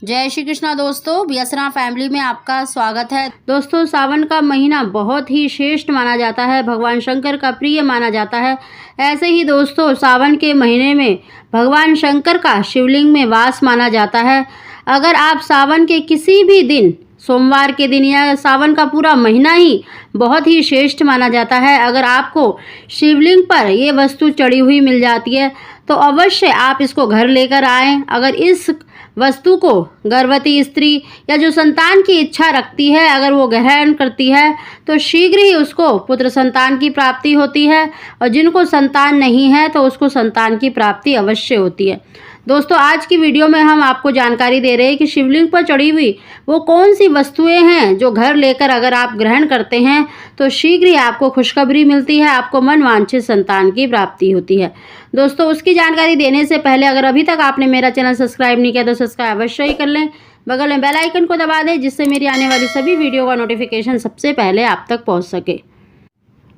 जय श्री कृष्णा दोस्तों, व्यसना फैमिली में आपका स्वागत है। दोस्तों, सावन का महीना बहुत ही श्रेष्ठ माना जाता है, भगवान शंकर का प्रिय माना जाता है। ऐसे ही दोस्तों, सावन के महीने में भगवान शंकर का शिवलिंग में वास माना जाता है। अगर आप सावन के किसी भी दिन, सोमवार के दिन या सावन का पूरा महीना ही बहुत ही श्रेष्ठ माना जाता है, अगर आपको शिवलिंग पर ये वस्तु चढ़ी हुई मिल जाती है तो अवश्य आप इसको घर लेकर आएं। अगर इस वस्तु को गर्भवती स्त्री या जो संतान की इच्छा रखती है, अगर वो ग्रहण करती है तो शीघ्र ही उसको पुत्र संतान की प्राप्ति होती है, और जिनको संतान नहीं है तो उसको संतान की प्राप्ति अवश्य होती है। दोस्तों, आज की वीडियो में हम आपको जानकारी दे रहे हैं कि शिवलिंग पर चढ़ी हुई वो कौन सी वस्तुएं हैं जो घर लेकर अगर आप ग्रहण करते हैं तो शीघ्र ही आपको खुशखबरी मिलती है, आपको मनवांछित संतान की प्राप्ति होती है। दोस्तों, उसकी जानकारी देने से पहले अगर अभी तक आपने मेरा चैनल सब्सक्राइब नहीं किया तो सब्सक्राइब अवश्य ही कर लें। बगल में बेल आइकन को दबा दें, जिससे मेरी आने वाली सभी वीडियो का नोटिफिकेशन सबसे पहले आप तक पहुँच सके।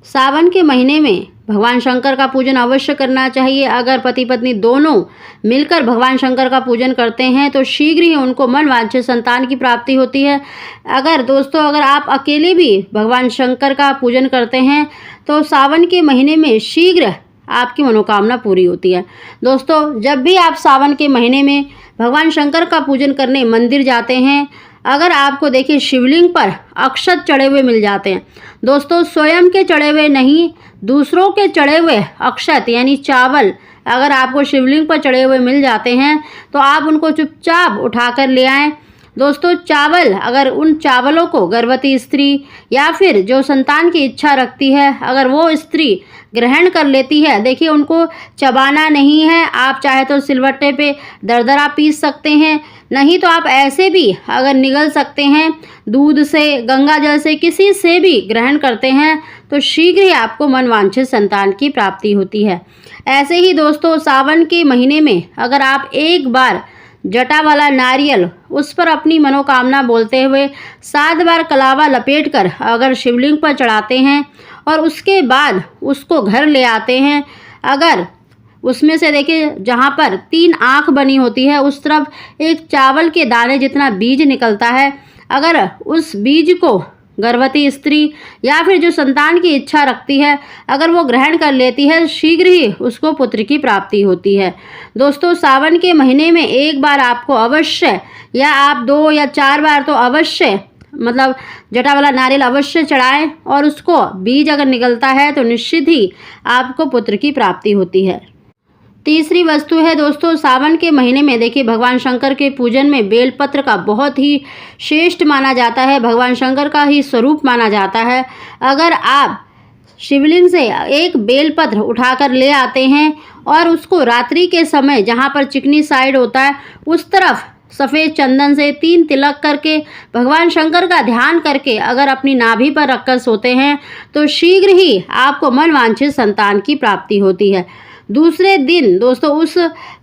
सावन के महीने में भगवान शंकर का पूजन अवश्य करना चाहिए। अगर पति पत्नी दोनों मिलकर भगवान शंकर का पूजन करते हैं तो शीघ्र ही उनको मनवांछित संतान की प्राप्ति होती है। अगर आप अकेले भी भगवान शंकर का पूजन करते हैं तो सावन के महीने में शीघ्र आपकी मनोकामना पूरी होती है। दोस्तों, जब भी आप सावन के महीने में भगवान शंकर का पूजन करने मंदिर जाते हैं, अगर आपको देखिए शिवलिंग पर अक्षत चढ़े हुए मिल जाते हैं, दोस्तों स्वयं के चढ़े हुए नहीं, दूसरों के चढ़े हुए अक्षत यानी चावल अगर आपको शिवलिंग पर चढ़े हुए मिल जाते हैं तो आप उनको चुपचाप उठाकर ले आएं। दोस्तों, चावल, अगर उन चावलों को गर्भवती स्त्री या फिर जो संतान की इच्छा रखती है, अगर वो स्त्री ग्रहण कर लेती है, देखिए उनको चबाना नहीं है। आप चाहे तो सिलबट्टे पे दरदरा पीस सकते हैं, नहीं तो आप ऐसे भी अगर निगल सकते हैं, दूध से, गंगा जल से, किसी से भी ग्रहण करते हैं तो शीघ्र ही आपको मनवांछित संतान की प्राप्ति होती है। ऐसे ही दोस्तों, सावन के महीने में अगर आप एक बार जटा वाला नारियल, उस पर अपनी मनोकामना बोलते हुए 7 बार कलावा लपेटकर अगर शिवलिंग पर चढ़ाते हैं और उसके बाद उसको घर ले आते हैं, अगर उसमें से देखिए जहाँ पर 3 आँख बनी होती है उस तरफ एक चावल के दाने जितना बीज निकलता है, अगर उस बीज को गर्भवती स्त्री या फिर जो संतान की इच्छा रखती है, अगर वो ग्रहण कर लेती है, शीघ्र ही उसको पुत्र की प्राप्ति होती है। दोस्तों, सावन के महीने में एक बार आपको अवश्य, या आप 2 या 4 बार तो अवश्य, मतलब जटा वाला नारियल अवश्य चढ़ाएं, और उसको बीज अगर निकलता है तो निश्चित ही आपको पुत्र की प्राप्ति होती है। तीसरी वस्तु है दोस्तों, सावन के महीने में देखिए भगवान शंकर के पूजन में बेलपत्र का बहुत ही श्रेष्ठ माना जाता है, भगवान शंकर का ही स्वरूप माना जाता है। अगर आप शिवलिंग से एक बेलपत्र उठाकर ले आते हैं और उसको रात्रि के समय जहाँ पर चिकनी साइड होता है उस तरफ सफ़ेद चंदन से 3 तिलक करके भगवान शंकर का ध्यान करके अगर अपनी नाभि पर रखकर सोते हैं तो शीघ्र ही आपको मनवांछित संतान की प्राप्ति होती है। दूसरे दिन दोस्तों, उस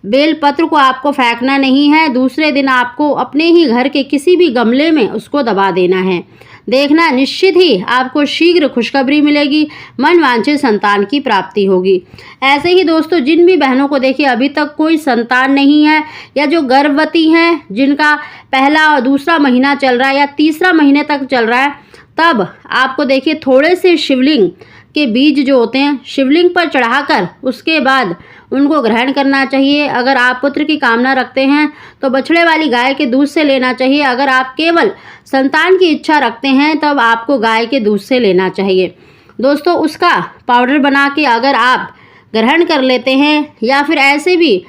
बेलपत्र को आपको फेंकना नहीं है, दूसरे दिन आपको अपने ही घर के किसी भी गमले में उसको दबा देना है। देखना, निश्चित ही आपको शीघ्र खुशखबरी मिलेगी, मनवांछित संतान की प्राप्ति होगी। ऐसे ही दोस्तों, जिन भी बहनों को देखिए अभी तक कोई संतान नहीं है, या जो गर्भवती हैं, जिनका पहला और दूसरा महीना चल रहा है या तीसरा महीने तक चल रहा है, तब आपको देखिए थोड़े से शिवलिंग के बीज जो होते हैं शिवलिंग पर चढ़ाकर उसके बाद उनको ग्रहण करना चाहिए। अगर आप पुत्र की कामना रखते हैं तो बछड़े वाली गाय के दूध से लेना चाहिए। अगर आप केवल संतान की इच्छा रखते हैं तब आपको गाय के दूध से लेना चाहिए। दोस्तों, उसका पाउडर बना के अगर आप ग्रहण कर लेते हैं या फिर ऐसे भी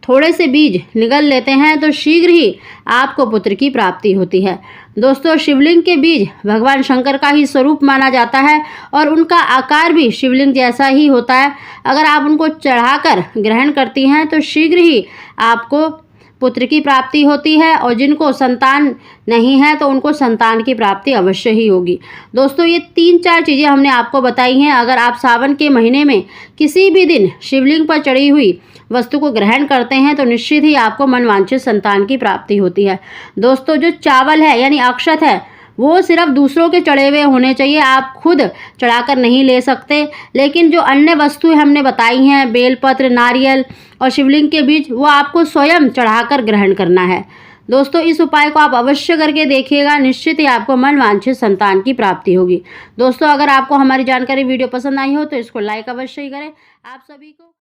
थोड़े से बीज निगल लेते हैं तो शीघ्र ही आपको पुत्र की प्राप्ति होती है। दोस्तों, शिवलिंग के बीज भगवान शंकर का ही स्वरूप माना जाता है और उनका आकार भी शिवलिंग जैसा ही होता है। अगर आप उनको चढ़ाकर ग्रहण करती हैं तो शीघ्र ही आपको पुत्र की प्राप्ति होती है, और जिनको संतान नहीं है तो उनको संतान की प्राप्ति अवश्य ही होगी। दोस्तों, ये 3-4 चीज़ें हमने आपको बताई हैं। अगर आप सावन के महीने में किसी भी दिन शिवलिंग पर चढ़ी हुई वस्तु को ग्रहण करते हैं तो निश्चित ही आपको मनवांछित संतान की प्राप्ति होती है। दोस्तों, जो चावल है यानी अक्षत है वो सिर्फ दूसरों के चढ़े हुए होने चाहिए, आप खुद चढ़ाकर नहीं ले सकते। लेकिन जो अन्य वस्तुएं हमने बताई हैं, बेलपत्र, नारियल और शिवलिंग के बीज, वो आपको स्वयं चढ़ाकर ग्रहण करना है। दोस्तों, इस उपाय को आप अवश्य करके देखिएगा, निश्चित ही आपको मनवांछित संतान की प्राप्ति होगी। दोस्तों, अगर आपको हमारी जानकारी वीडियो पसंद आई हो तो इसको लाइक अवश्य ही करें। आप सभी को